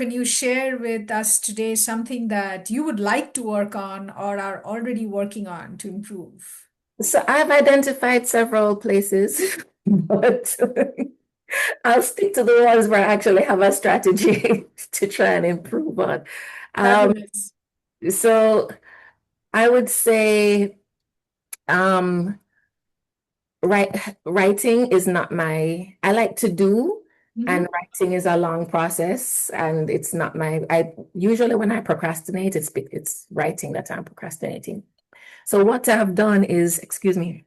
Can you share with us today something that you would like to work on or are already working on to improve? So I've identified several places, but I'll stick to the ones where I actually have a strategy to try and improve on. Um, Fabulous. so I would say um, writing is not I like to do, Mhm. and writing is a long process, and it's not I usually when I procrastinate, it's writing that I'm procrastinating. So what I've done is, excuse me,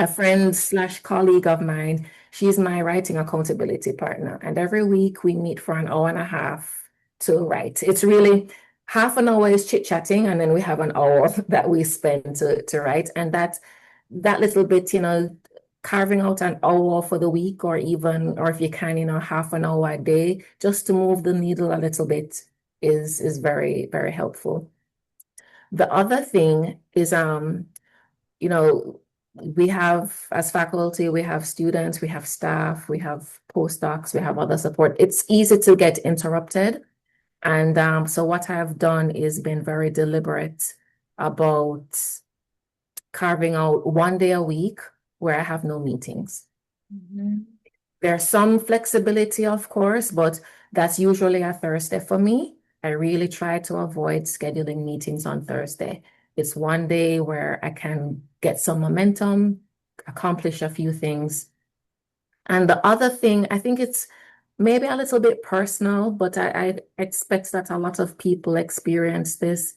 a friend slash colleague of mine. She's my writing accountability partner. And every week we meet for an hour and a half to write. It's really half an hour is chit-chatting, and then we have an hour that we spend to write. And that little bit, carving out an hour for the week, or even, or if you can, half an hour a day, just to move the needle a little bit is very, very helpful. The other thing is you know, we have, as faculty, we have students, we have staff, we have postdocs, we have other support. It's easy to get interrupted. And so what I've done is been very deliberate about carving out one day a week where I have no meetings. Mhm. There's some flexibility, of course, but that's usually a Thursday for me. I really try to avoid scheduling meetings on Thursday. It's one day where I can get some momentum, accomplish a few things. And the other thing, I think it's maybe a little bit personal, but I expect that a lot of people experience this,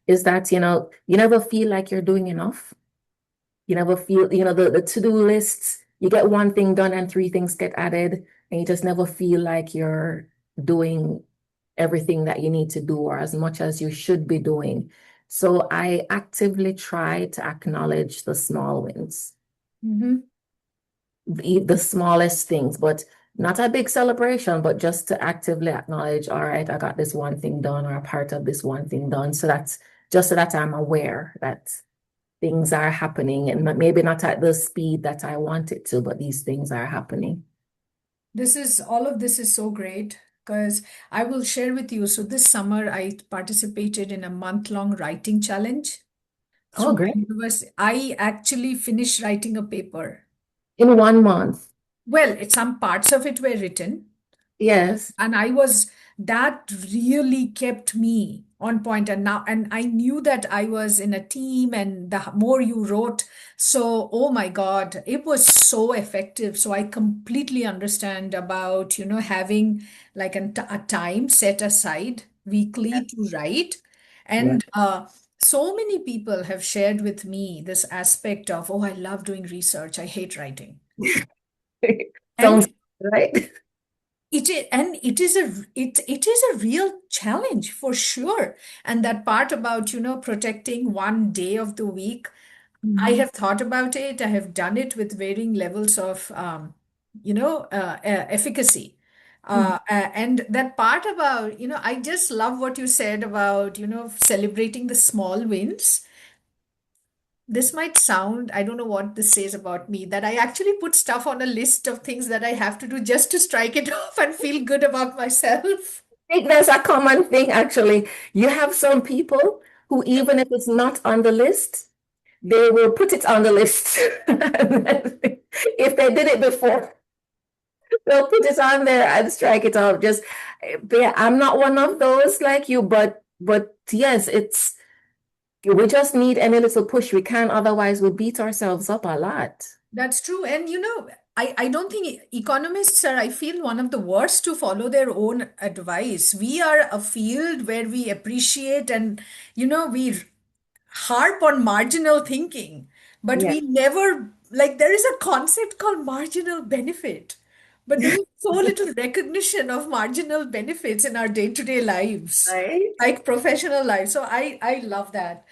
is that, you never feel like you're doing enough. You never feel, the to-do lists, you get one thing done and three things get added, and you just never feel like you're doing everything that you need to do or as much as you should be doing. So I actively try to acknowledge the small wins, Mhm. the smallest things, but not a big celebration, but just to actively acknowledge, all right, I got this one thing done or a part of this one thing done. So that's just so that I'm aware that things are happening and maybe not at the speed that I want it to, but these things are happening. All of this is so great because I will share with you. So this summer I participated in a month-long writing challenge Oh, through my great. university. I actually finished writing a paper. In 1 month. Well, some parts of it were written, Yes. and that really kept me on point. And I knew that I was in a team, and the more you wrote, so oh my God, it was so effective. So I completely understand about having like a time set aside weekly to write. Yeah. And so many people have shared with me this aspect of, oh, I love doing research, I hate writing. And Sounds right. it is a real challenge for sure. And that part about, protecting one day of the week, I Mhm. have thought about it. I have done it with varying levels of, efficacy. Mhm. And that part about, I just love what you said about, celebrating the small wins. This might sound, I don't know what this says about me, that I actually put stuff on a list of things that I have to do just to strike it off and feel good about myself. I think that's a common thing, actually. You have some people who, even if it's not on the list, they will put it on the list. If they did it before, they'll put it on there and strike it off. Yeah, I'm not one of those like you, but yes, we just need any little push we can. Otherwise, we beat ourselves up a lot. That's true. And I don't think economists are, I feel, one of the worst to follow their own advice. We are a field where we appreciate and, we harp on marginal thinking, but Yeah. we never, like, there is a concept called marginal benefit, but there is so little recognition of marginal benefits in our day-to-day lives, Right? like professional lives. So I love that.